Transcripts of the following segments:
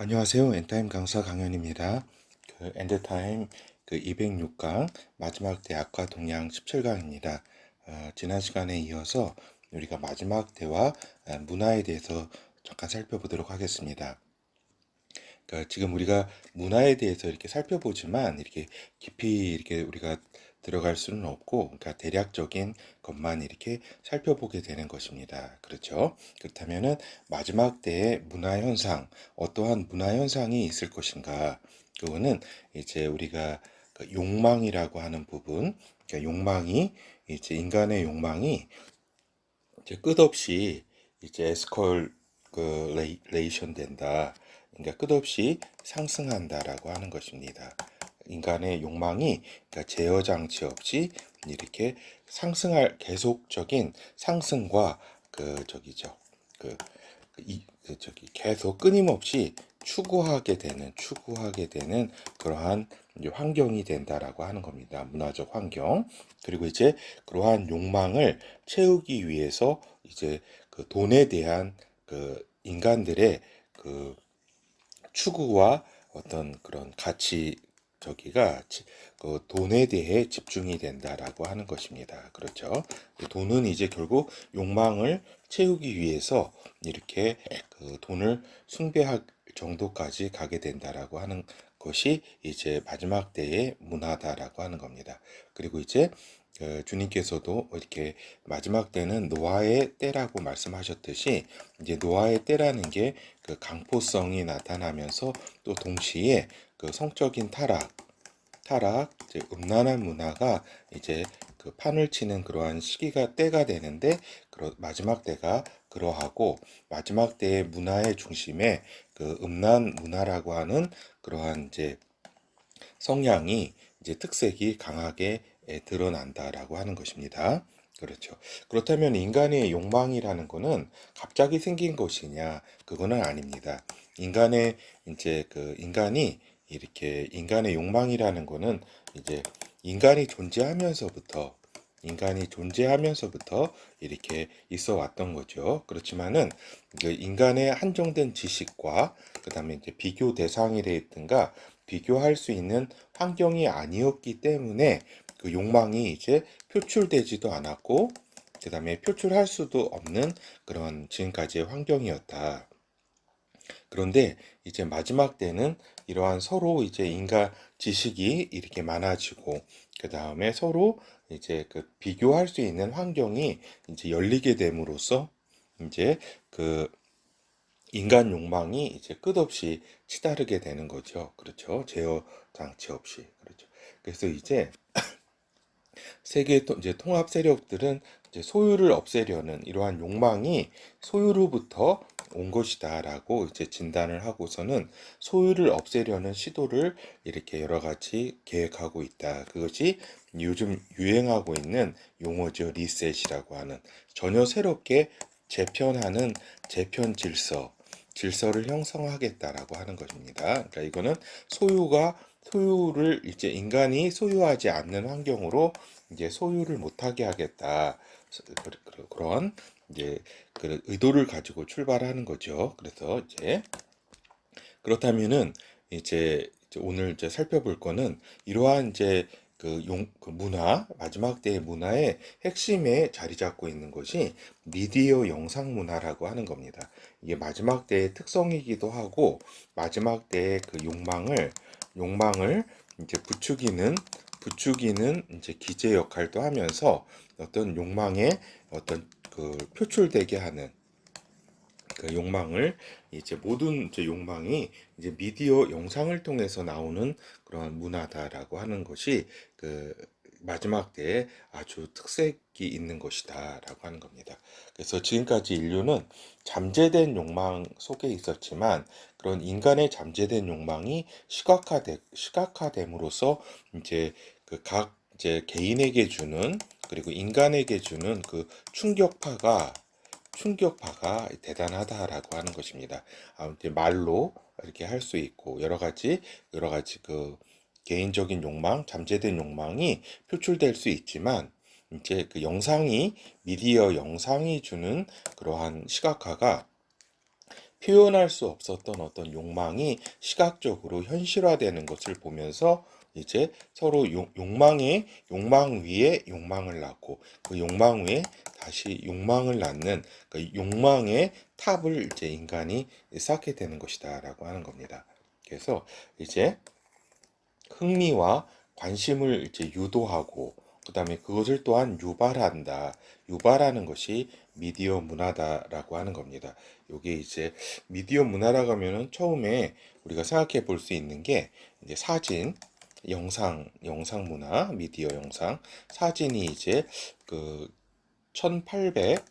안녕하세요. 엔타임 강사 강연입니다. 엔드타임 206강 마지막 대학과 동양 17강입니다. 지난 시간에 이어서 우리가 마지막 대화 문화에 대해서 잠깐 살펴보도록 하겠습니다. 지금 우리가 문화에 대해서 이렇게 살펴보지만 이렇게 깊이 이렇게 우리가 들어갈 수는 없고, 그러니까 대략적인 것만 이렇게 살펴보게 되는 것입니다. 그렇죠? 그렇다면은 마지막 때의 문화 현상, 어떠한 문화 현상이 있을 것인가? 그거는 이제 우리가 그 욕망이라고 하는 부분, 그러니까 욕망이 이제 인간의 욕망이 이제 끝없이 이제 에스컬레이션 된다. 그러니까 끝없이 상승한다라고 하는 것입니다. 인간의 욕망이 그러니까 제어 장치 없이 이렇게 상승할 계속적인 상승과 그 계속 끊임없이 추구하게 되는 그러한 이제 환경이 된다라고 하는 겁니다. 문화적 환경. 그리고 이제 그러한 욕망을 채우기 위해서 이제 그 돈에 대한 그 인간들의 그 추구와 어떤 그런 가치 그 돈에 대해 집중이 된다라고 하는 것입니다. 그렇죠? 돈은 이제 결국 욕망을 채우기 위해서 이렇게 그 돈을 숭배할 정도까지 가게 된다라고 하는 것이 이제 마지막 때의 문화다라고 하는 겁니다. 그리고 이제 주님께서도 이렇게 마지막 때는 노아의 때라고 말씀하셨듯이 이제 노아의 때라는 게 그 강포성이 나타나면서 또 동시에 그 성적인 이제 음란한 문화가 이제 그 판을 치는 그러한 시기가 때가 되는데 마지막 때가 그러하고 마지막 때의 문화의 중심에 그 음란 문화라고 하는 그러한 이제 성향이 이제 특색이 강하게 드러난다라고 하는 것입니다. 그렇죠. 그렇다면 인간의 욕망이라는 것은 갑자기 생긴 것이냐? 그거는 아닙니다. 인간의 이제 그 인간의 욕망이라는 것은 이제 인간이 존재하면서부터 이렇게 있어 왔던 거죠. 그렇지만은 그 인간의 한정된 지식과 그다음에 이제 비교 대상이라든가 비교할 수 있는 환경이 아니었기 때문에 그 욕망이 이제 표출되지도 않았고 그다음에 표출할 수도 없는 그런 지금까지의 환경이었다. 그런데 이제 마지막 때는 이러한 서로 이제 인간 지식이 이렇게 많아지고 그 다음에 서로 이제 그 비교할 수 있는 환경이 이제 열리게 됨으로써 이제 그 인간 욕망이 이제 끝없이 치달으게 되는 거죠. 그렇죠. 제어 장치 없이. 그렇죠. 그래서 이제 세계 이제 통합 세력들은 이제 소유를 없애려는 이러한 욕망이 소유로부터 온 것이다라고 이제 진단을 하고서는 소유를 없애려는 시도를 이렇게 여러 가지 계획하고 있다. 그것이 요즘 유행하고 있는 용어죠. 리셋이라고 하는 전혀 새롭게 재편하는 재편 질서를 형성하겠다라고 하는 것입니다. 그러니까 이거는 소유를 이제 인간이 소유하지 않는 환경으로 이제 소유를 못하게 하겠다. 그런 이제 그 의도를 가지고 출발하는 거죠. 그래서 이제 그렇다면은 이제 오늘 이제 살펴볼 거는 이러한 이제 그 문화, 마지막 때의 문화의 핵심에 자리 잡고 있는 것이 미디어 영상 문화라고 하는 겁니다. 이게 마지막 때의 특성이기도 하고, 마지막 때의 그 욕망을 이제 부추기는 이제 기제 역할도 하면서 어떤 욕망의 어떤 그 표출되게 하는 그 욕망을 이제 모든 이제 욕망이 이제 미디어 영상을 통해서 나오는 그런 문화다라고 하는 것이 그 마지막 때에 아주 특색이 있는 것이다라고 하는 겁니다. 그래서 지금까지 인류는 잠재된 욕망 속에 있었지만 그런 인간의 잠재된 욕망이 시각화됨으로써 이제 그 각 이제 개인에게 주는 그리고 인간에게 주는 그 충격파가 대단하다라고 하는 것입니다. 아무튼 말로 이렇게 할 수 있고 여러 가지 그 개인적인 욕망, 잠재된 욕망이 표출될 수 있지만 이제 미디어 영상이 주는 그러한 시각화가 표현할 수 없었던 어떤 욕망이 시각적으로 현실화되는 것을 보면서 이제 서로 욕망 위에 욕망을 낳고 그 욕망 위에 다시 욕망을 낳는 그 욕망의 탑을 이제 인간이 쌓게 되는 것이다라고 하는 겁니다. 그래서 이제 흥미와 관심을 이제 유도하고 그다음에 그것을 또한 유발한다. 유발하는 것이 미디어 문화다라고 하는 겁니다. 요게 이제 미디어 문화라고 하면은 처음에 우리가 생각해 볼 수 있는 게 이제 사진, 영상 문화, 미디어 영상, 사진이 이제 그 1800,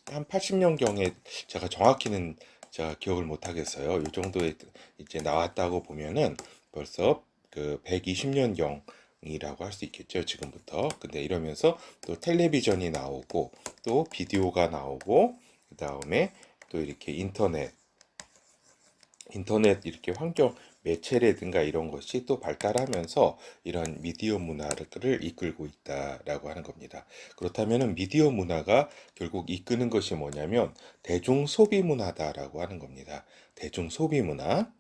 한 80년경에 제가 정확히는 제가 기억을 못 하겠어요. 이 정도에 이제 나왔다고 보면은 벌써 그 120년경이라고 할 수 있겠죠, 지금부터. 근데 이러면서 또 텔레비전이 나오고 또 비디오가 나오고 그다음에 또 이렇게 인터넷 이렇게 환경 매체라든가 이런 것이 또 발달하면서 이런 미디어 문화를 이끌고 있다라고 하는 겁니다. 그렇다면 미디어 문화가 결국 이끄는 것이 뭐냐면 대중 소비 문화다라고 하는 겁니다. 대중 소비 문화.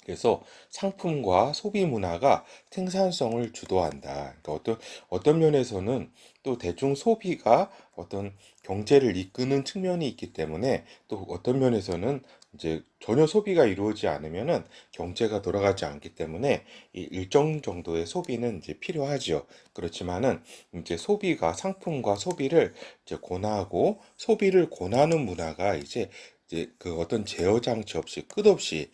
그래서 상품과 소비 문화가 생산성을 주도한다. 그러니까 어떤 면에서는 또 대중 소비가 어떤 경제를 이끄는 측면이 있기 때문에 또 어떤 면에서는 이제 전혀 소비가 이루어지지 않으면은 경제가 돌아가지 않기 때문에 이 일정 정도의 소비는 이제 필요하지요. 그렇지만은 이제 소비가 상품과 소비를 이제 권하고 소비를 권하는 문화가 이제 그 어떤 제어 장치 없이 끝없이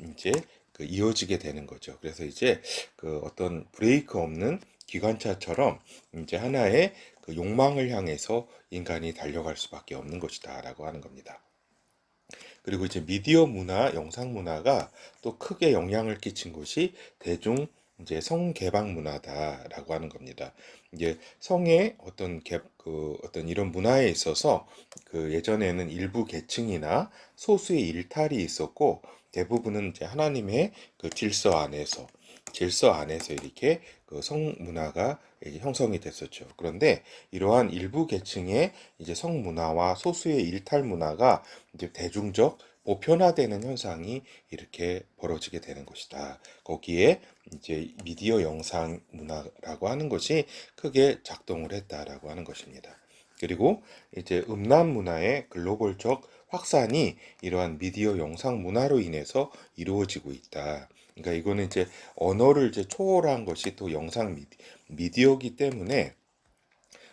이제 그 이어지게 되는 거죠. 그래서 이제 그 어떤 브레이크 없는 기관차처럼 이제 하나의 그 욕망을 향해서 인간이 달려갈 수밖에 없는 것이다라고 하는 겁니다. 그리고 이제 미디어 문화, 영상 문화가 또 크게 영향을 끼친 것이 대중 이제 성개방 문화다라고 하는 겁니다. 이제 성의 어떤 이런 문화에 있어서 그 예전에는 일부 계층이나 소수의 일탈이 있었고 대부분은 이제 하나님의 그 질서 안에서 이렇게 그 성 문화가 형성이 됐었죠. 그런데 이러한 일부 계층의 이제 성 문화와 소수의 일탈 문화가 이제 대중적 보편화되는 현상이 이렇게 벌어지게 되는 것이다. 거기에 이제 미디어 영상 문화라고 하는 것이 크게 작동을 했다라고 하는 것입니다. 그리고 이제 음란 문화의 글로벌적 확산이 이러한 미디어 영상 문화로 인해서 이루어지고 있다. 그러니까 이거는 이제 언어를 이제 초월한 것이 또 영상 미디어이기 때문에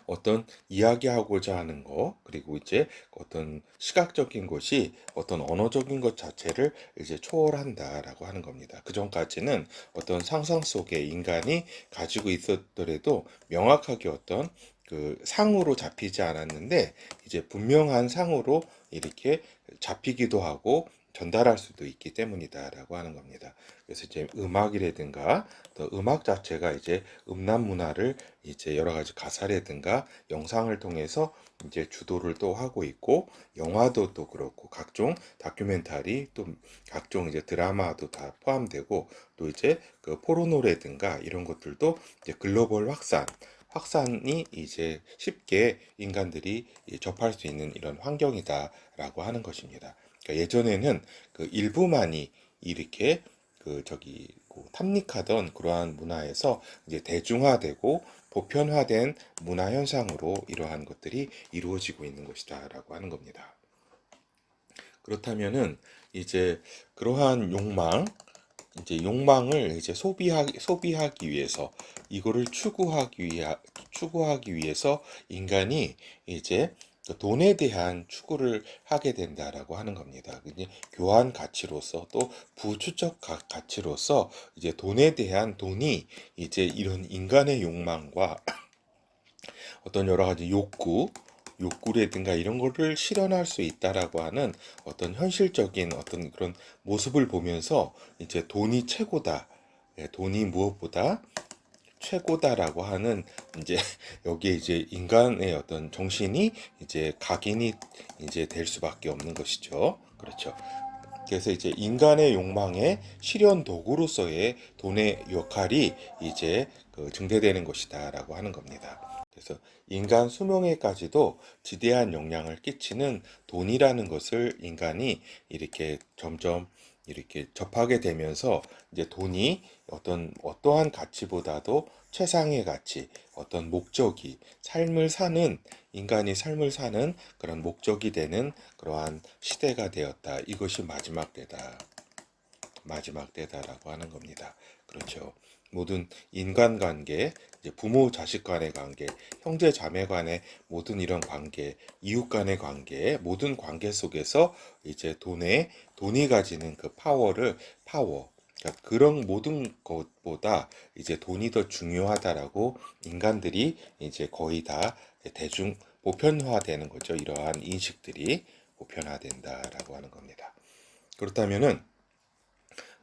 어떤 이야기하고자 하는 거, 그리고 이제 어떤 시각적인 것이 어떤 언어적인 것 자체를 이제 초월한다라고 하는 겁니다. 그 전까지는 어떤 상상 속에 인간이 가지고 있었더라도 명확하게 어떤 그 상으로 잡히지 않았는데 이제 분명한 상으로 이렇게 잡히기도 하고 전달할 수도 있기 때문이다라고 하는 겁니다. 그래서 이제 음악이라든가 또 음악 자체가 이제 음란 문화를 이제 여러 가지 가사라든가 영상을 통해서 이제 주도를 또 하고 있고 영화도 또 그렇고 각종 다큐멘터리 또 각종 이제 드라마도 다 포함되고 또 이제 그 포르노라든가 이런 것들도 이제 글로벌 확산이 이제 쉽게 인간들이 접할 수 있는 이런 환경이다라고 하는 것입니다. 그러니까 예전에는 그 일부만이 이렇게 그 저기 탐닉하던 그러한 문화에서 이제 대중화되고 보편화된 문화 현상으로 이러한 것들이 이루어지고 있는 것이다라고 하는 겁니다. 그렇다면은 이제 그러한 욕망을 이제 소비하기 위해서 이거를 추구하기 위해서 인간이 이제 그 돈에 대한 추구를 하게 된다라고 하는 겁니다. 이제 교환 가치로서 또 부추적 가치로서 이제 돈이 이제 이런 인간의 욕망과 어떤 여러 가지 욕구라든가 이런 거를 실현할 수 있다라고 하는 어떤 현실적인 어떤 그런 모습을 보면서 이제 돈이 최고다. 예, 돈이 무엇보다 최고다라고 하는 이제 여기에 이제 인간의 어떤 정신이 이제 각인이 이제 될 수밖에 없는 것이죠. 그렇죠. 그래서 이제 인간의 욕망의 실현 도구로서의 돈의 역할이 이제 그 증대되는 것이다라고 하는 겁니다. 그래서 인간 수명에까지도 지대한 영향을 끼치는 돈이라는 것을 인간이 이렇게 점점 이렇게 접하게 되면서 이제 돈이 어떠한 가치보다도 최상의 가치, 어떤 목적이 인간이 삶을 사는 그런 목적이 되는 그러한 시대가 되었다. 이것이 마지막 때다라고 하는 겁니다. 그렇죠. 모든 인간관계, 이제 부모 자식 간의 관계, 형제 자매 간의 모든 이런 관계, 이웃 간의 관계, 모든 관계 속에서 이제 돈이 가지는 그 파워, 그러니까 그런 모든 것보다 이제 돈이 더 중요하다라고 인간들이 이제 거의 다 대중 보편화되는 거죠. 이러한 인식들이 보편화된다라고 하는 겁니다. 그렇다면은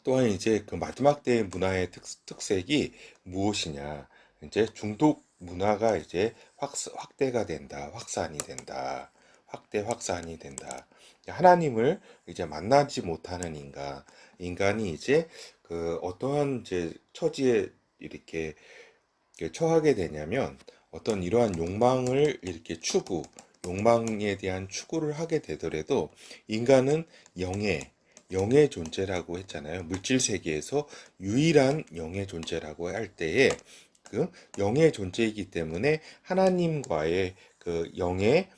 또한 이제 그 마지막 때의 문화의 특색이 무엇이냐? 이제 중독 문화가 이제 확대가 된다, 확산이 된다. 하나님을 이제 만나지 못하는 인간이 이제 그 어떠한 이제 처지에 이렇게 처하게 되냐면 어떤 이러한 욕망에 대한 추구를 하게 되더라도 인간은 영의 존재라고 했잖아요. 물질 세계에서 유일한 영의 존재라고 할 때에 그 영의 존재이기 때문에 하나님과의 그 영의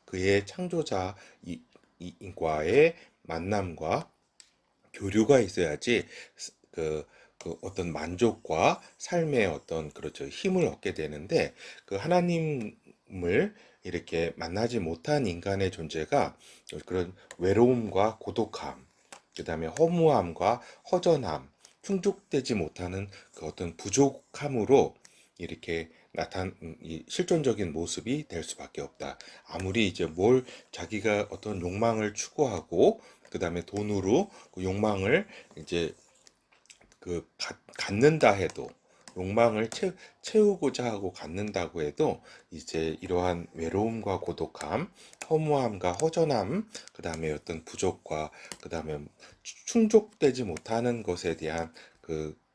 그의 창조자과의 만남과 교류가 있어야지 그, 그 어떤 만족과 삶의 어떤 그렇죠 힘을 얻게 되는데 그 하나님을 이렇게 만나지 못한 인간의 존재가 그런 외로움과 고독함, 그다음에 허무함과 허전함, 충족되지 못하는 그 어떤 부족함으로 이렇게 이 실존적인 모습이 될 수밖에 없다. 아무리 이제 자기가 어떤 욕망을 추구하고 그다음에 돈으로 그 욕망을 이제 갖는다 해도 욕망을 채우고자 하고 갖는다고 해도 이제 이러한 외로움과 고독함, 허무함과 허전함, 그다음에 어떤 부족과 그다음에 충족되지 못하는 것에 대한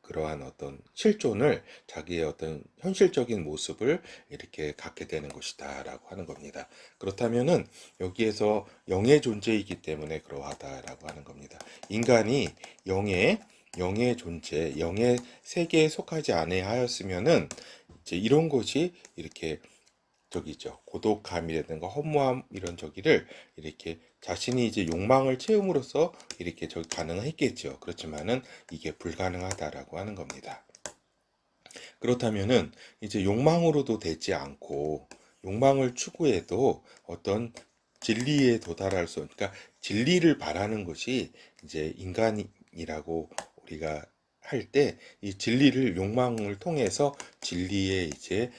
그러한 어떤 실존을 자기의 어떤 현실적인 모습을 이렇게 갖게 되는 것이다라고 하는 겁니다. 그렇다면은 여기에서 영의 존재이기 때문에 그러하다라고 하는 겁니다. 인간이 영의 존재, 영의 세계에 속하지 아니하였으면은 이제 이런 것이 이렇게 저기죠. 고독함이라든가 허무함 이런 저기를 이렇게 자신이 이제 욕망을 채움으로써 이렇게 저기 가능했겠죠. 그렇지만은 이게 불가능하다라고 하는 겁니다. 그렇다면은 이제 욕망으로도 되지 않고 욕망을 추구해도 어떤 진리에 도달할 그러니까 진리를 바라는 것이 이제 인간이라고 우리가 할 때 이 진리를 욕망을 통해서 진리에 이제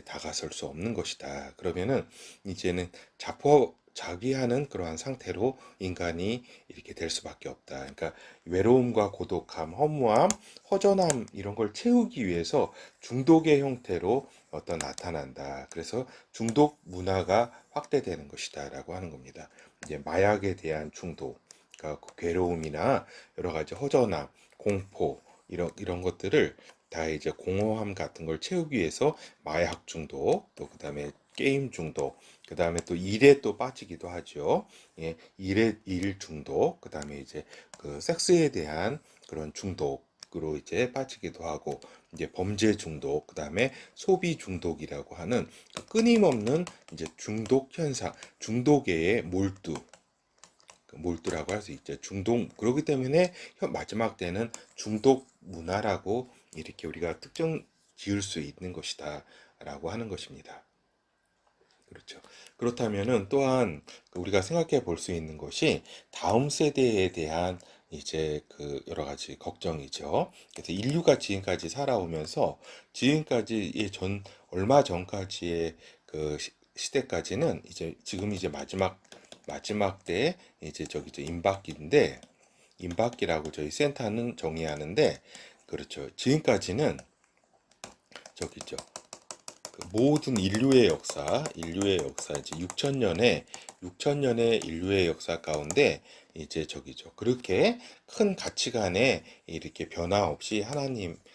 다가설 수 없는 것이다. 그러면은 이제는 자기하는 그러한 상태로 인간이 이렇게 될 수밖에 없다. 그러니까 외로움과 고독함, 허무함, 허전함 이런 걸 채우기 위해서 중독의 형태로 나타난다. 그래서 중독 문화가 확대되는 것이다라고 하는 겁니다. 이제 마약에 대한 중독, 그러니까 그 괴로움이나 여러 가지 허전함, 공포 이런 것들을 다 이제 공허함 같은 걸 채우기 위해서 마약 중독, 또 그다음에 게임 중독, 그다음에 또 일에 또 빠지기도 하죠. 예, 일 중독, 그다음에 이제 그 섹스에 대한 그런 중독으로 이제 빠지기도 하고, 이제 범죄 중독, 그다음에 소비 중독이라고 하는 그 끊임없는 이제 중독 현상, 중독의 몰두라고 할 수 있죠. 그렇기 때문에 마지막 때는 중독 문화라고 이렇게 우리가 특정 지을 수 있는 것이다라고 하는 것입니다. 그렇죠. 그렇다면은 또한 우리가 생각해 볼 수 있는 것이 다음 세대에 대한 이제 그 여러 가지 걱정이죠. 그래서 인류가 지금까지 살아오면서 얼마 전까지의 그 시대까지는 이제 지금 이제 마지막 때 이제 저기 임박기라고 저희 센터는 정의하는데 그렇죠. 지금까지는 저기죠. 그 모든 인류의 역사 이제 6천 년의 인류의 역사 가운데 이제 저기죠. 그렇게 큰 가치관에 이렇게 변화 없이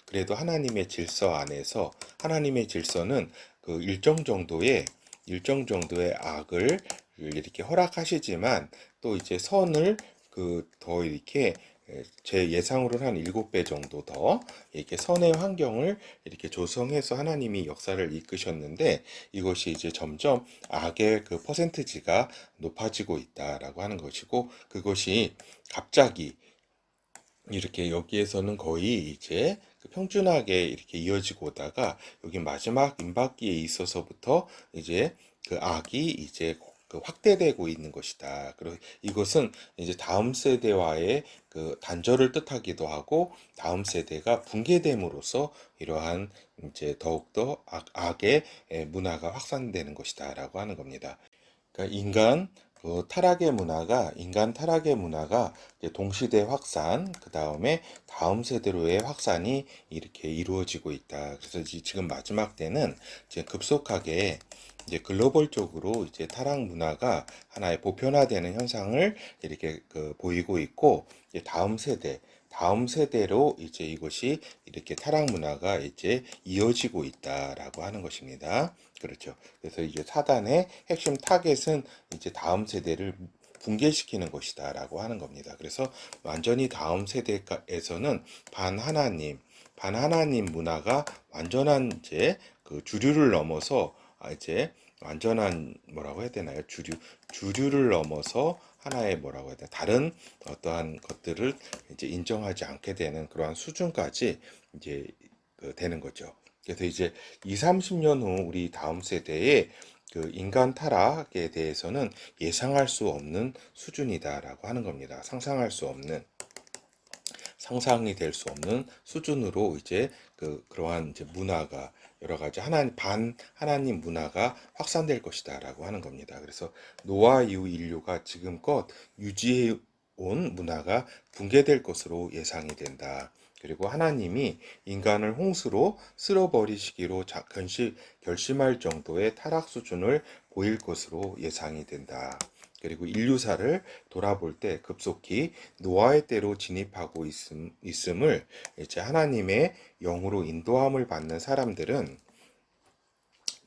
그래도 하나님의 질서 안에서 하나님의 질서는 그 일정 정도의 악을 이렇게 허락하시지만 또 이제 선을 그 더 이렇게 제 예상으로는 한 7배 정도 더 이렇게 선의 환경을 이렇게 조성해서 하나님이 역사를 이끄셨는데 이것이 이제 점점 악의 그 퍼센트지가 높아지고 있다라고 하는 것이고 그것이 갑자기 이렇게 여기에서는 거의 이제 그 평준하게 이렇게 이어지고 오다가 여기 마지막 임박기에 있어서부터 이제 그 악이 이제 그 확대되고 있는 것이다. 그리고 이것은 이제 다음 세대와의 그 단절을 뜻하기도 하고 다음 세대가 붕괴됨으로써 이러한 이제 더욱더 악의 문화가 확산되는 것이다라고 하는 겁니다. 그러니까 인간 타락의 문화가 이제 동시대 확산, 그 다음에 다음 세대로의 확산이 이렇게 이루어지고 있다. 그래서 지금 마지막 때는 이제 급속하게 이제 글로벌적으로 이제 타락 문화가 하나의 보편화되는 현상을 이렇게 그 보이고 있고, 이제 다음 세대로 이제 이것이 이렇게 타락 문화가 이제 이어지고 있다라고 하는 것입니다. 그렇죠. 그래서 이제 사단의 핵심 타겟은 이제 다음 세대를 붕괴시키는 것이다라고 하는 겁니다. 그래서 완전히 다음 세대에서는 반하나님 문화가 완전한 이제 그 주류를 넘어서 이제 완전한 뭐라고 해야 되나요? 주류를 넘어서 하나의 뭐라고 해야 되나 다른 어떠한 것들을 이제 인정하지 않게 되는 그러한 수준까지 이제 되는 거죠. 그래서 이제 2, 30년 후 우리 다음 세대의 그 인간 타락에 대해서는 예상할 수 없는 수준이다라고 하는 겁니다. 상상이 될 수 없는 수준으로 이제 그러한 이제 문화가 여러 가지 하나님 문화가 확산될 것이다라고 하는 겁니다. 그래서 노아 이후 인류가 지금껏 유지해 온 문화가 붕괴될 것으로 예상이 된다. 그리고 하나님이 인간을 홍수로 쓸어버리시기로 결심할 정도의 타락 수준을 보일 것으로 예상이 된다. 그리고 인류사를 돌아볼 때 급속히 노아의 때로 진입하고 있음을 이제 하나님의 영으로 인도함을 받는 사람들은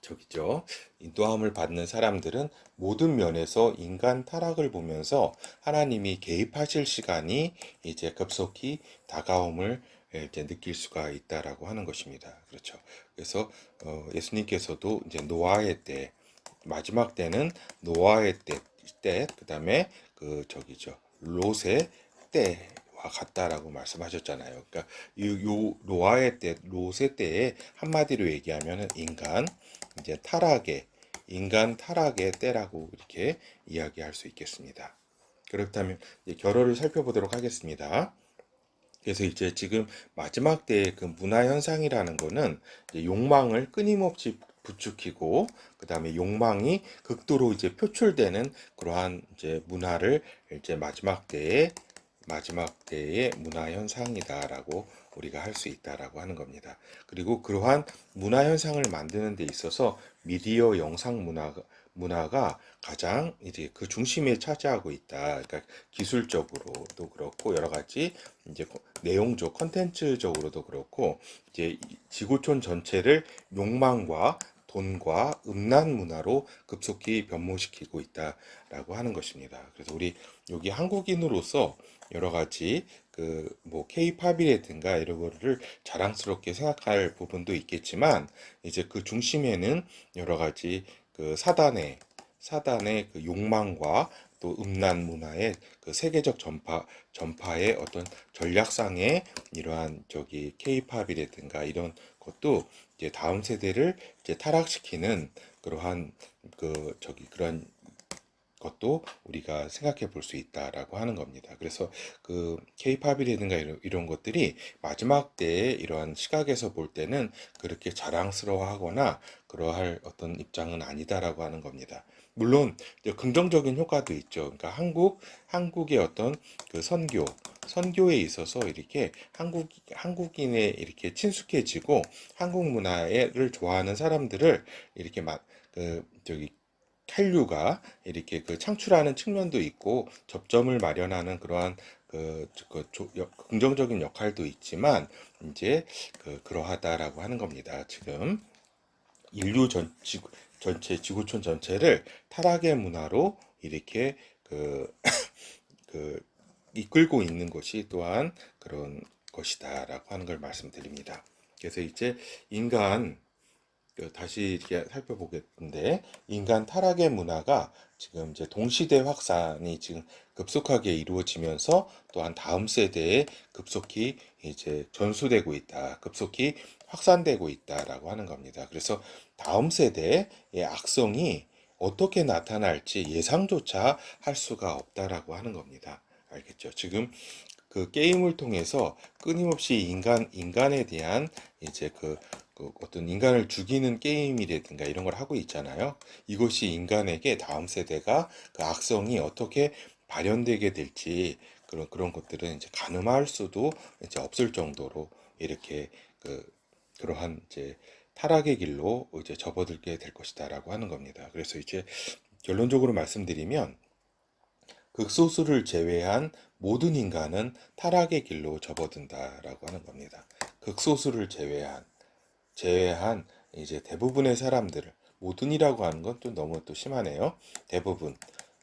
저기죠. 인도함을 받는 사람들은 모든 면에서 인간 타락을 보면서 하나님이 개입하실 시간이 이제 급속히 다가옴을 이제 느낄 수가 있다라고 하는 것입니다. 그렇죠. 그래서 예수님께서도 이제 노아의 때 마지막 때는 노아의 때 그다음에 그 저기죠. 롯의 때와 같다라고 말씀하셨잖아요. 그러니까 요 노아의 때, 롯의 때에 한마디로 얘기하면은 인간 타락의 때라고 이렇게 이야기할 수 있겠습니다. 그렇다면 이제 결어를 살펴보도록 하겠습니다. 그래서 이제 지금 마지막 때의 그 문화 현상이라는 거는 이제 욕망을 끊임없이 부추기고 그다음에 욕망이 극도로 이제 표출되는 그러한 이제 문화를 이제 마지막 때의 문화 현상이다라고 우리가 할 수 있다라고 하는 겁니다. 그리고 그러한 문화 현상을 만드는 데 있어서 미디어 영상 문화가 가장 이제 그 중심에 차지하고 있다. 그러니까 기술적으로도 그렇고 여러 가지 이제 내용적 컨텐츠적으로도 그렇고 이제 지구촌 전체를 욕망과 돈과 음란 문화로 급속히 변모시키고 있다라고 하는 것입니다. 그래서 우리 여기 한국인으로서 여러 가지 그 뭐 K-팝이라든가 이런 거를 자랑스럽게 생각할 부분도 있겠지만 이제 그 중심에는 여러 가지 그 사단의 그 욕망과 또 음란 문화의 그 세계적 전파의 어떤 전략상의 이러한 저기 K-팝이라든가 이런 것도 이제 다음 세대를 이제 타락시키는 그러한 그 저기 그런 것도 우리가 생각해 볼 수 있다라고 하는 겁니다. 그래서 그 K-팝이라든가 이런 것들이 마지막 때에 이러한 시각에서 볼 때는 그렇게 자랑스러워하거나 그러할 어떤 입장은 아니다라고 하는 겁니다. 물론 이제 긍정적인 효과도 있죠. 그러니까 한국의 어떤 그 선교에 있어서 이렇게 한국인에 이렇게 친숙해지고 한국 문화를 좋아하는 사람들을 이렇게 막 그 저기 한류가 이렇게 그 창출하는 측면도 있고 접점을 마련하는 그러한 긍정적인 역할도 있지만 이제 그러하다라고 하는 겁니다. 지금 인류 전체 지구촌 전체를 타락의 문화로 이렇게 그 이끌고 있는 것이 또한 그런 것이다라고 하는 걸 말씀드립니다. 그래서 이제 인간 다시 이렇게 살펴보겠는데 인간 타락의 문화가 지금 이제 동시대 확산이 지금 급속하게 이루어지면서 또한 다음 세대에 급속히 이제 전수되고 있다, 급속히 확산되고 있다라고 하는 겁니다. 그래서 다음 세대의 악성이 어떻게 나타날지 예상조차 할 수가 없다라고 하는 겁니다. 알겠죠? 지금 그 게임을 통해서 끊임없이 인간에 대한 이제 그 어떤 인간을 죽이는 게임이라든가 이런 걸 하고 있잖아요. 이것이 인간에게 다음 세대가 그 악성이 어떻게 발현되게 될지 그런 것들은 이제 가늠할 수도 이제 없을 정도로 이렇게 그러한 이제 타락의 길로 이제 접어들게 될 것이다라고 하는 겁니다. 그래서 이제 결론적으로 말씀드리면 극소수를 제외한 모든 인간은 타락의 길로 접어든다라고 하는 겁니다. 극소수를 제외한 이제 대부분의 사람들을 모든이라고 하는 건 또 너무 또 심하네요.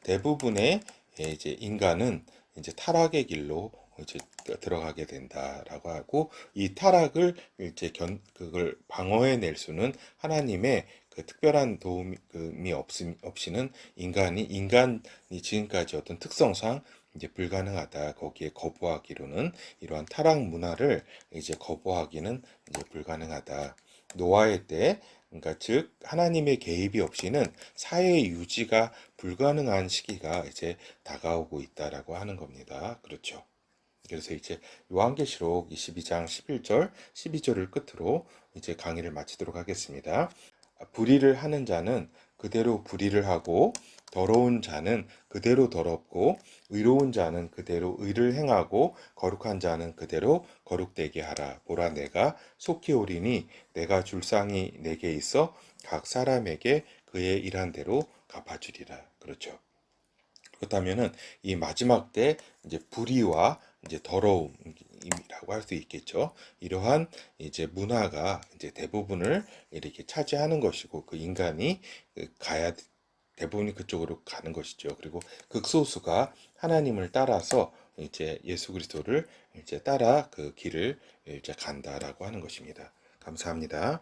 대부분의 이제 인간은 이제 타락의 길로 이제 들어가게 된다라고 하고 이 타락을 이제 그걸 방어해낼 수는 하나님의 그 특별한 도움이 없이는 인간이 지금까지 어떤 특성상 이제 불가능하다. 거기에 거부하기로는 이러한 타락 문화를 이제 거부하기는 이제 불가능하다. 노아의 때, 그러니까 즉 하나님의 개입이 없이는 사회 유지가 불가능한 시기가 이제 다가오고 있다라고 하는 겁니다. 그렇죠. 그래서 이제 요한계시록 22장 11절, 12절을 끝으로 이제 강의를 마치도록 하겠습니다. 불의를 하는 자는 그대로 불의를 하고 더러운 자는 그대로 더럽고 의로운 자는 그대로 의를 행하고 거룩한 자는 그대로 거룩되게 하라. 보라 내가 속히 오리니 내가 줄 상이 내게 있어 각 사람에게 그의 일한 대로 갚아주리라. 그렇죠. 그렇다면은 이 마지막 때 이제 불의와 이제 더러움이라고 할 수 있겠죠. 이러한 이제 문화가 이제 대부분을 이렇게 차지하는 것이고 그 인간이 가야 대부분이 그쪽으로 가는 것이죠. 그리고 극소수가 하나님을 따라서 이제 예수 그리스도를 이제 따라 그 길을 이제 간다라고 하는 것입니다. 감사합니다.